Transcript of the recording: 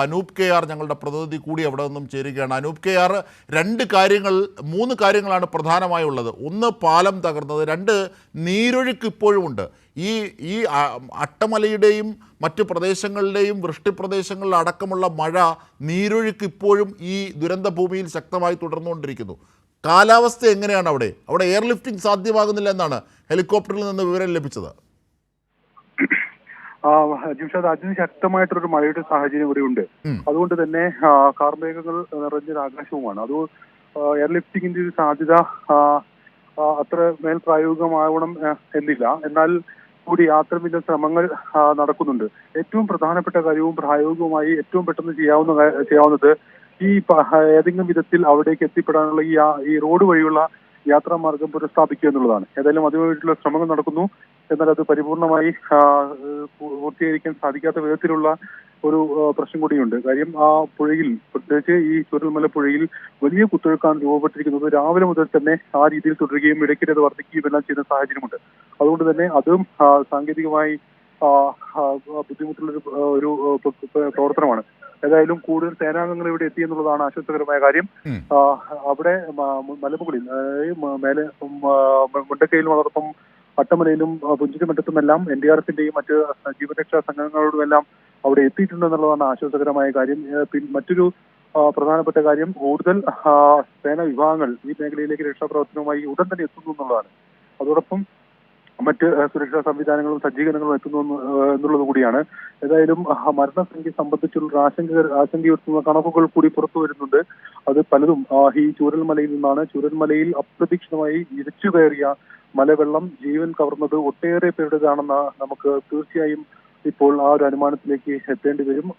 Anoop K R ഞങ്ങളുടെ പ്രതിനിധി കൂടി അവിടെ നിന്നും ചേരുകയാണ്. അനൂപ് കെ ആർ, മൂന്ന് കാര്യങ്ങളാണ് പ്രധാനമായുള്ളത്. ഒന്ന്, പാലം തകർന്നത്. രണ്ട്, നീരൊഴുക്ക് ഇപ്പോഴുമുണ്ട്. ഈ അട്ടമലയുടെയും മറ്റ് പ്രദേശങ്ങളുടെയും വൃഷ്ടിപ്രദേശങ്ങളിൽ അടക്കമുള്ള മഴ, നീരൊഴുക്ക് ഇപ്പോഴും ഈ ദുരന്ത ഭൂമിയിൽ ശക്തമായി തുടർന്നുകൊണ്ടിരിക്കുന്നു. കാലാവസ്ഥ എങ്ങനെയാണ് അവിടെ എയർലിഫ്റ്റിംഗ് സാധ്യമാകുന്നില്ല എന്നാണ് ഹെലികോപ്റ്ററിൽ നിന്ന് വിവരം ലഭിച്ചത്. ജിംഷാദ്, അതിശക്തമായിട്ടൊരു മഴയുടെ സാഹചര്യം ഇവിടെ ഉണ്ട്. അതുകൊണ്ട് തന്നെ കാർമേഘങ്ങൾ നിറഞ്ഞൊരു ആകാശവുമാണ്. അത് എയർലിഫ്റ്റിംഗിന്റെ ഒരു സാധ്യത അത്ര മേൽ പ്രായോഗികമാവണം എന്നില്ല. എന്നാൽ കൂടി യാത്രയുടെ ശ്രമങ്ങൾ നടക്കുന്നുണ്ട്. ഏറ്റവും പ്രധാനപ്പെട്ട കാര്യവും പ്രായോഗികമായി ഏറ്റവും പെട്ടെന്ന് ചെയ്യാവുന്നത് ഈ ഏതെങ്കിലും വിധത്തിൽ അവിടേക്ക് എത്തിപ്പെടാനുള്ള ഈ റോഡ് വഴിയുള്ള യാത്രാമാർഗം പുനഃസ്ഥാപിക്കുക എന്നുള്ളതാണ്. ഏതായാലും അതുമായിട്ടുള്ള ശ്രമങ്ങൾ നടക്കുന്നു. എന്നാൽ അത് പരിപൂർണമായി പൂർത്തീകരിക്കാൻ സാധിക്കാത്ത വിധത്തിലുള്ള ഒരു പ്രശ്നം കൂടിയുണ്ട്. കാര്യം ആ പുഴയിൽ, പ്രത്യേകിച്ച് ഈ ചൂരൽമല പുഴയിൽ വലിയ കുത്തൊഴുക്കാണ് രൂപപ്പെട്ടിരിക്കുന്നത്. രാവിലെ മുതൽ തന്നെ ആ രീതിയിൽ തുടരുകയും ഇടയ്ക്കിടെ അത് വർദ്ധിക്കുകയും എല്ലാം ചെയ്യുന്ന സാഹചര്യമുണ്ട്. അതുകൊണ്ട് തന്നെ അതും സാങ്കേതികമായി ബുദ്ധിമുട്ടുള്ളൊരു ഒരു പ്രവർത്തനമാണ്. ഏതായാലും കൂടുതൽ സേനാംഗങ്ങൾ ഇവിടെ എത്തി എന്നുള്ളതാണ് ആശ്വാസകരമായ കാര്യം. അവിടെ മലമുകളിൽ, മേലെ മുണ്ടക്കയിലും അതോടൊപ്പം അട്ടമലയിലും പുഞ്ചിരിമറ്റത്തുമെല്ലാം NDRFന്റെയും മറ്റ് ജീവരക്ഷാ സംഘങ്ങളോടുമെല്ലാം അവിടെ എത്തിയിട്ടുണ്ടെന്നുള്ളതാണ് ആശ്വാസകരമായ കാര്യം. മറ്റൊരു പ്രധാനപ്പെട്ട കാര്യം, കൂടുതൽ സേനാ വിഭാഗങ്ങൾ ഈ മേഖലയിലേക്ക് രക്ഷാപ്രവർത്തനവുമായി ഉടൻ തന്നെ എത്തുന്നു എന്നുള്ളതാണ്. അതോടൊപ്പം മറ്റ് സുരക്ഷാ സംവിധാനങ്ങളും സജ്ജീകരണങ്ങളും എത്തുന്നു എന്നുള്ളത് കൂടിയാണ്. ഏതായാലും മരണസംഖ്യ സംബന്ധിച്ചുള്ള ആശങ്കയുയർത്തുന്ന കണക്കുകൾ കൂടി പുറത്തു വരുന്നുണ്ട്. അത് പലതും ഈ ചൂരൽമലയിൽ നിന്നാണ്. ചൂരൽമലയിൽ അപ്രതീക്ഷിതമായി ഇരച്ചു കയറിയ മലവെള്ളം ജീവൻ കവർന്നത് ഒട്ടേറെ പേരുടേതാണെന്ന് നമുക്ക് തീർച്ചയായും ഇപ്പോൾ ആ ഒരു അനുമാനത്തിലേക്ക് എത്തേണ്ടി വരും.